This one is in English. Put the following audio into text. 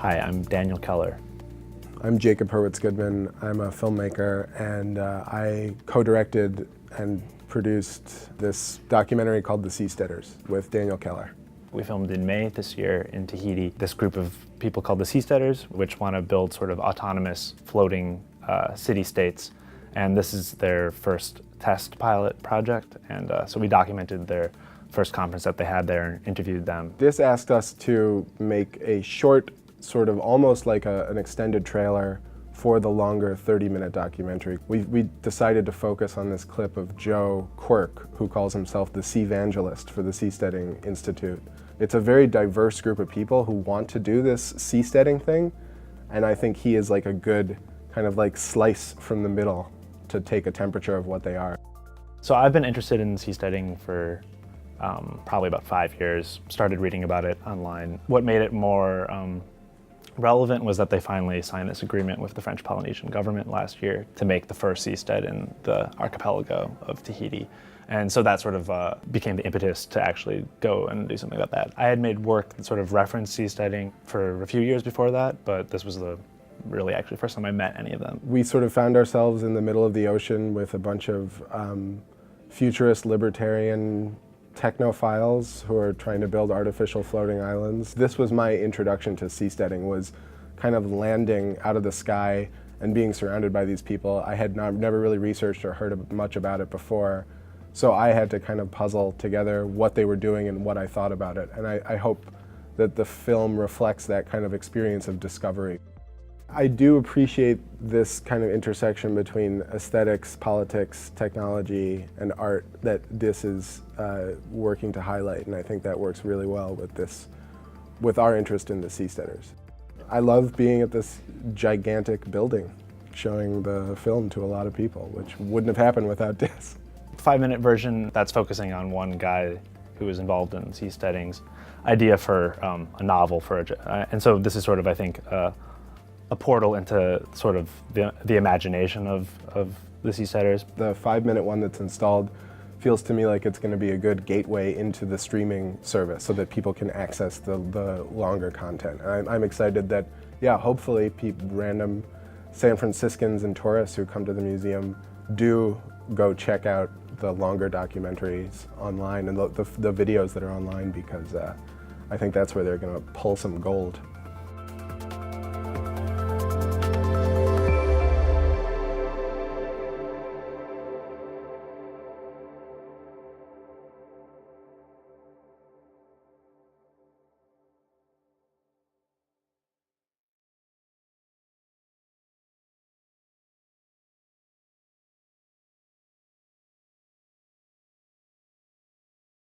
Hi, I'm Daniel Keller. I'm Jacob Hurwitz-Goodman. I'm a filmmaker, and I co-directed and produced this documentary called The Seasteaders with Daniel Keller. We filmed in May this year in Tahiti, this group of people called the Seasteaders, which want to build sort of autonomous floating city-states. And this is their first test pilot project. And so we documented their first conference that they had there and interviewed them. DIS asked us to make a short, sort of almost like an extended trailer for the longer 30-minute documentary. We decided to focus on this clip of Joe Quirk, who calls himself the Seavangelist for the Seasteading Institute. It's a very diverse group of people who want to do this seasteading thing, and I think he is like a good kind of like slice from the middle to take a temperature of what they are. So I've been interested in seasteading for probably about 5 years, started reading about it online. What made it more relevant was that they finally signed this agreement with the French Polynesian government last year to make the first seastead in the archipelago of Tahiti. And so that sort of became the impetus to actually go and do something about that. I had made work that sort of referenced seasteading for a few years before that, but this was the really actually first time I met any of them. We sort of found ourselves in the middle of the ocean with a bunch of futurist libertarian technophiles who are trying to build artificial floating islands. This was my introduction to seasteading, was kind of landing out of the sky and being surrounded by these people. I had never really researched or heard much about it before, so I had to kind of puzzle together what they were doing and what I thought about it. And I hope that the film reflects that kind of experience of discovery. I do appreciate this kind of intersection between aesthetics, politics, technology, and art that DIS is working to highlight, and I think that works really well with our interest in the Seasteaders. I love being at this gigantic building, showing the film to a lot of people, which wouldn't have happened without DIS. 5-minute version that's focusing on one guy who was involved in seasteading's idea for a novel and so this is sort of, I think, a portal into sort of the imagination of the Seasteaders. The 5-minute one that's installed feels to me like it's going to be a good gateway into the streaming service so that people can access the longer content. And I'm excited that, yeah, hopefully random San Franciscans and tourists who come to the museum do go check out the longer documentaries online and the videos that are online, because I think that's where they're going to pull some gold.